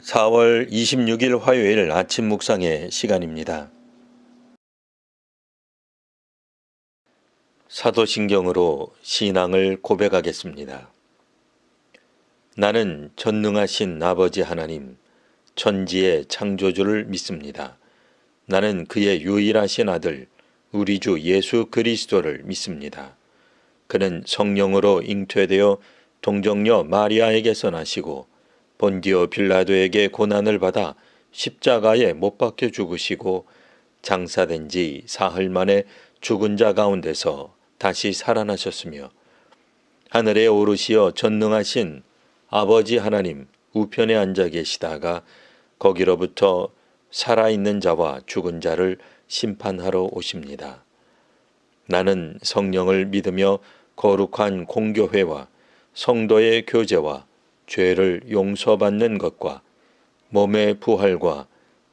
4월 26일 화요일 아침 묵상의 시간입니다. 사도신경으로 신앙을 고백하겠습니다. 나는 전능하신 아버지 하나님, 천지의 창조주를 믿습니다. 나는 그의 유일하신 아들, 우리 주 예수 그리스도를 믿습니다. 그는 성령으로 잉태되어 동정녀 마리아에게서 나시고 본디오 빌라도에게 고난을 받아 십자가에 못 박혀 죽으시고 장사된 지 사흘 만에 죽은 자 가운데서 다시 살아나셨으며 하늘에 오르시어 전능하신 아버지 하나님 우편에 앉아 계시다가 거기로부터 살아있는 자와 죽은 자를 심판하러 오십니다. 나는 성령을 믿으며 거룩한 공교회와 성도의 교제와 죄를 용서받는 것과 몸의 부활과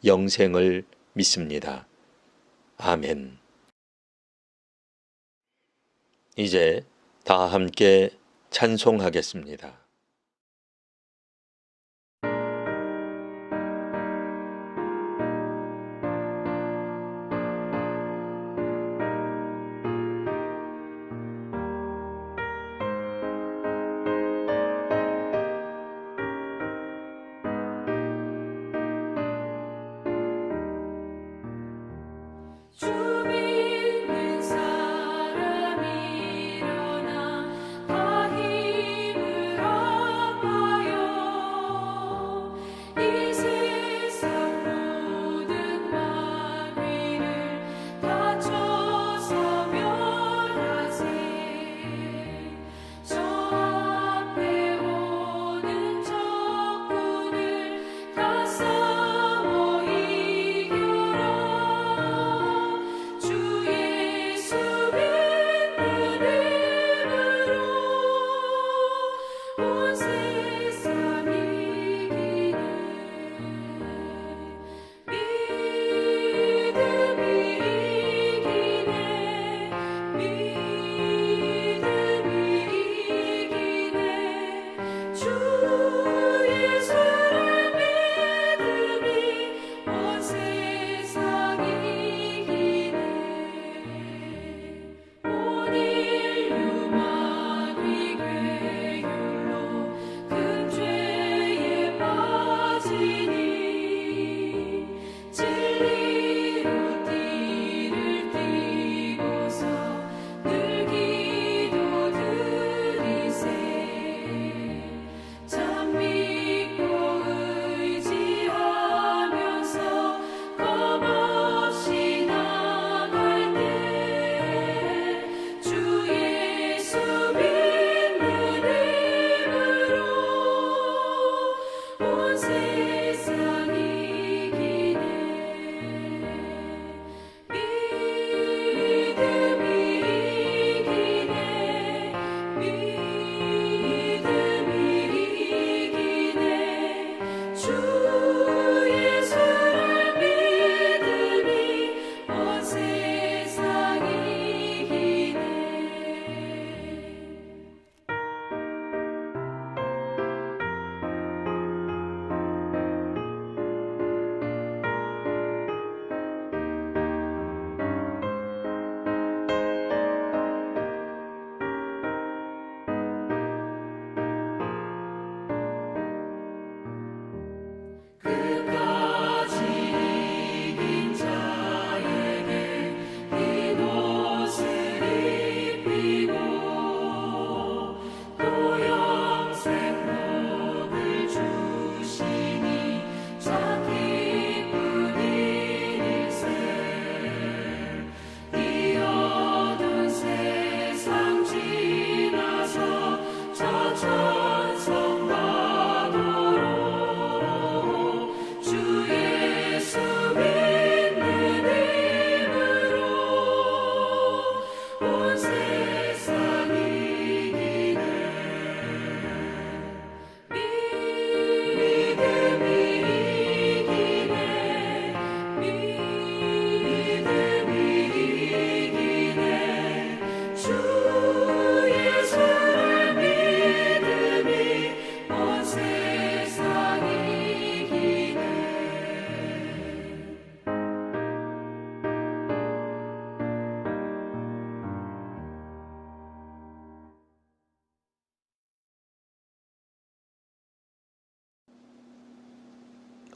영생을 믿습니다. 아멘. 이제 다 함께 찬송하겠습니다.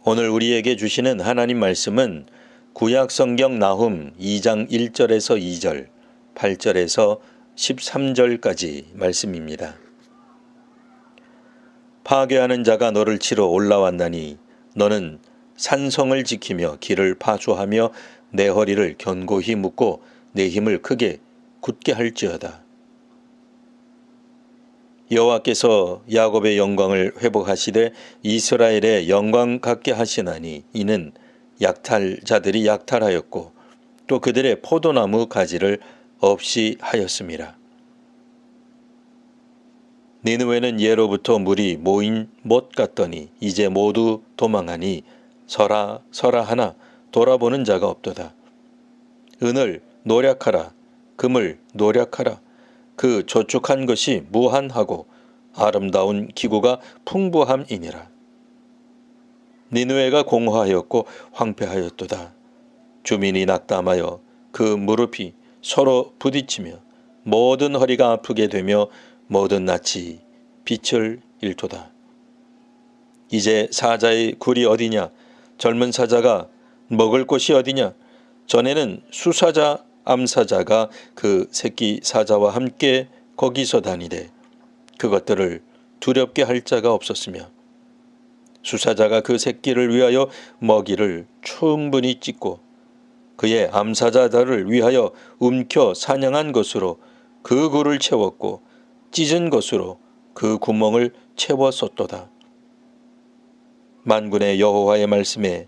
오늘 우리에게 주시는 하나님 말씀은 구약 성경 나훔 2장 1절에서 2절, 8절에서 13절까지 말씀입니다. 파괴하는 자가 너를 치러 올라왔나니 너는 산성을 지키며 길을 파수하며 내 허리를 견고히 묶고 내 힘을 크게 굳게 할지어다. 여호와께서 야곱의 영광을 회복하시되 이스라엘의 영광 갖게 하시나니 이는 약탈자들이 약탈하였고 또 그들의 포도나무 가지를 없이 하였음이라. 니느웨는 예로부터 물이 모인 못 같더니 이제 모두 도망하니 서라 서라 하나 돌아보는 자가 없도다. 은을 노략하라, 금을 노략하라. 그 저축한 것이 무한하고 아름다운 기구가 풍부함이니라. 니느웨가 공허하였고 황폐하였도다. 주민이 낙담하여 그 무릎이 서로 부딪히며 모든 허리가 아프게 되며 모든 낯이 빛을 잃도다. 이제 사자의 굴이 어디냐? 젊은 사자가 먹을 곳이 어디냐? 전에는 수사자 암사자가 그 새끼 사자와 함께 거기서 다니되 그것들을 두렵게 할 자가 없었으며 수사자가 그 새끼를 위하여 먹이를 충분히 찢고 그의 암사자들을 위하여 움켜 사냥한 것으로 그 굴을 채웠고 찢은 것으로 그 구멍을 채웠었도다. 만군의 여호와의 말씀에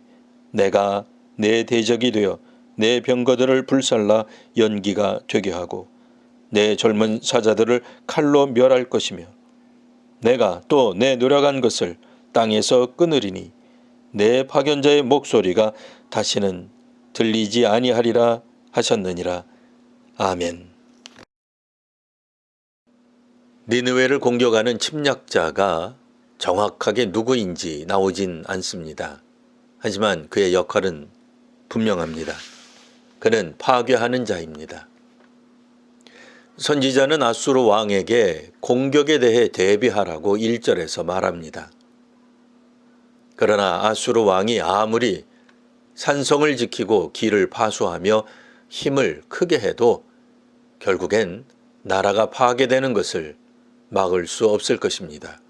내가 내 대적이 되어 내 병거들을 불살라 연기가 되게 하고 내 젊은 사자들을 칼로 멸할 것이며 내가 또 내 노력한 것을 땅에서 끊으리니 내 파견자의 목소리가 다시는 들리지 아니하리라 하셨느니라. 아멘. 니느웨를 공격하는 침략자가 정확하게 누구인지 나오진 않습니다. 하지만 그의 역할은 분명합니다. 그는 파괴하는 자입니다. 선지자는 아수르 왕에게 공격에 대해 대비하라고 1절에서 말합니다. 그러나 아수르 왕이 아무리 산성을 지키고 길을 파수하며 힘을 크게 해도 결국엔 나라가 파괴되는 것을 막을 수 없을 것입니다.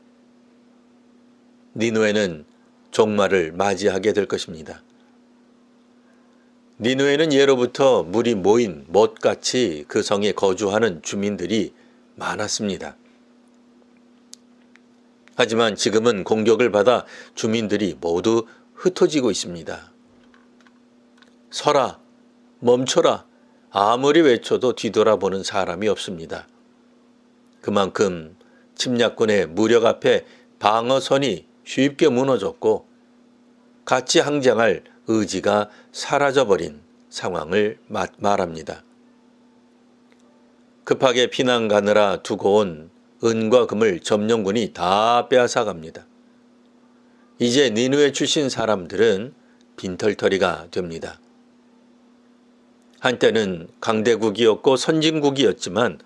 니느웨는 종말을 맞이하게 될 것입니다. 니느웨는 예로부터 물이 모인 못같이 그 성에 거주하는 주민들이 많았습니다. 하지만 지금은 공격을 받아 주민들이 모두 흩어지고 있습니다. 서라, 멈춰라. 아무리 외쳐도 뒤돌아보는 사람이 없습니다. 그만큼 침략군의 무력 앞에 방어선이 쉽게 무너졌고 같이 항쟁할 의지가 사라져버린 상황을 말합니다. 급하게 피난 가느라 두고 온 은과 금을 점령군이 다 빼앗아갑니다. 이제 니느웨 출신 사람들은 빈털터리가 됩니다. 한때는 강대국이었고 선진국이었지만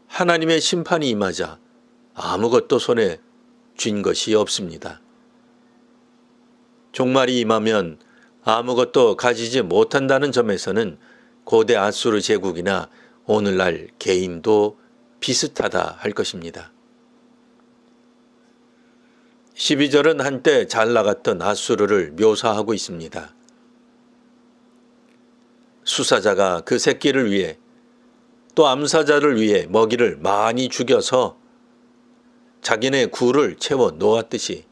하나님의 심판이 임하자 아무것도 손에 쥔 것이 없습니다. 종말이 임하면 아무것도 가지지 못한다는 점에서는 고대 아수르 제국이나 오늘날 개인도 비슷하다 할 것입니다. 12절은 한때 잘 나갔던 아수르를 묘사하고 있습니다. 수사자가 그 새끼를 위해 또 암사자를 위해 먹이를 많이 죽여서 자기네 굴을 채워 놓았듯이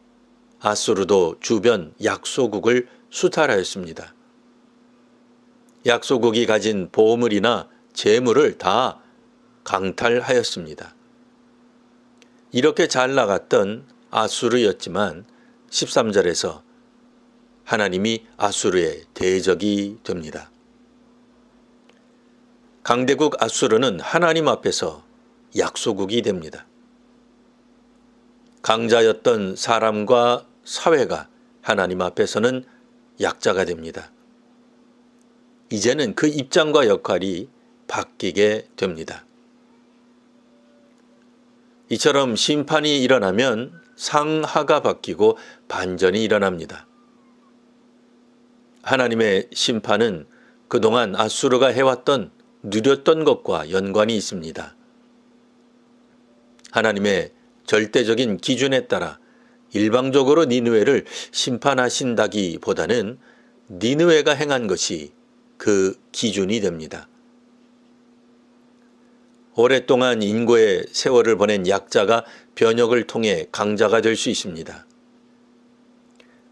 아수르도 주변 약소국을 수탈하였습니다. 약소국이 가진 보물이나 재물을 다 강탈하였습니다. 이렇게 잘 나갔던 아수르였지만 13절에서 하나님이 아수르의 대적이 됩니다. 강대국 아수르는 하나님 앞에서 약소국이 됩니다. 강자였던 사람과 사회가 하나님 앞에서는 약자가 됩니다. 이제는 그 입장과 역할이 바뀌게 됩니다. 이처럼 심판이 일어나면 상하가 바뀌고 반전이 일어납니다. 하나님의 심판은 그동안 아수르가 해왔던 누렸던 것과 연관이 있습니다. 하나님의 절대적인 기준에 따라 일방적으로 니느웨를 심판하신다기보다는 니느웨가 행한 것이 그 기준이 됩니다. 오랫동안 인고의 세월을 보낸 약자가 변혁을 통해 강자가 될 수 있습니다.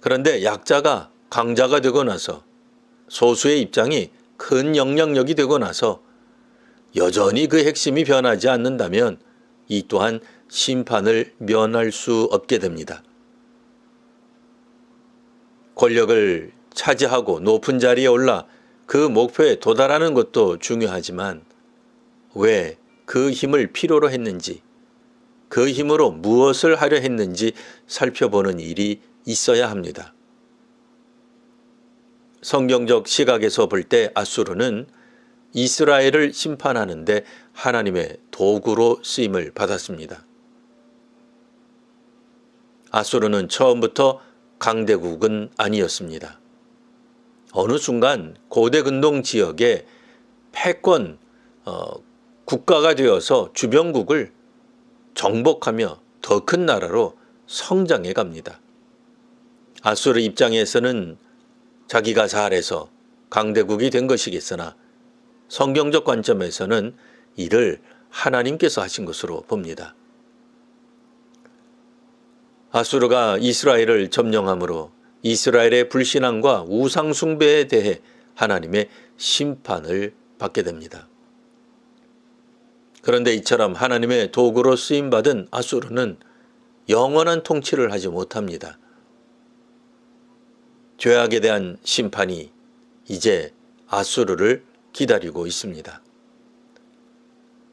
그런데 약자가 강자가 되고 나서 소수의 입장이 큰 영향력이 되고 나서 여전히 그 핵심이 변하지 않는다면 이 또한 심판을 면할 수 없게 됩니다. 권력을 차지하고 높은 자리에 올라 그 목표에 도달하는 것도 중요하지만 왜 그 힘을 필요로 했는지, 그 힘으로 무엇을 하려 했는지 살펴보는 일이 있어야 합니다. 성경적 시각에서 볼 때 아수르는 이스라엘을 심판하는데 하나님의 도구로 쓰임을 받았습니다. 아수르는 처음부터 강대국은 아니었습니다. 어느 순간 고대 근동 지역에 패권 국가가 되어서 주변국을 정복하며 더 큰 나라로 성장해 갑니다. 아수르 입장에서는 자기가 잘해서 강대국이 된 것이겠으나 성경적 관점에서는 이를 하나님께서 하신 것으로 봅니다. 아수르가 이스라엘을 점령함으로 이스라엘의 불신앙과 우상 숭배에 대해 하나님의 심판을 받게 됩니다. 그런데 이처럼 하나님의 도구로 쓰임받은 아수르는 영원한 통치를 하지 못합니다. 죄악에 대한 심판이 이제 아수르를 기다리고 있습니다.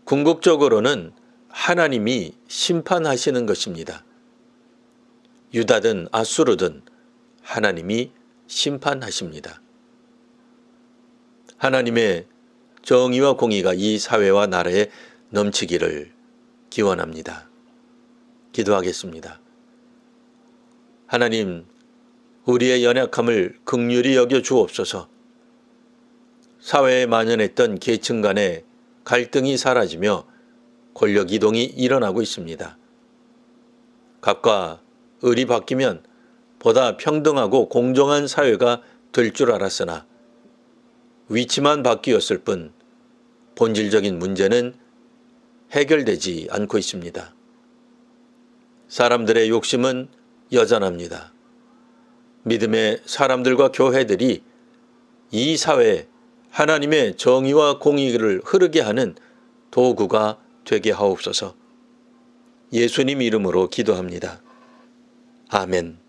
궁극적으로는 하나님이 심판하시는 것입니다. 유다든 아수르든 하나님이 심판하십니다. 하나님의 정의와 공의가 이 사회와 나라에 넘치기를 기원합니다. 기도하겠습니다. 하나님, 우리의 연약함을 긍휼히 여겨 주옵소서. 사회에 만연했던 계층 간의 갈등이 사라지며 권력 이동이 일어나고 있습니다. 각과 을이 바뀌면 보다 평등하고 공정한 사회가 될 줄 알았으나 위치만 바뀌었을 뿐 본질적인 문제는 해결되지 않고 있습니다. 사람들의 욕심은 여전합니다. 믿음의 사람들과 교회들이 이 사회에 하나님의 정의와 공의를 흐르게 하는 도구가 되게 하옵소서. 예수님 이름으로 기도합니다. 아멘.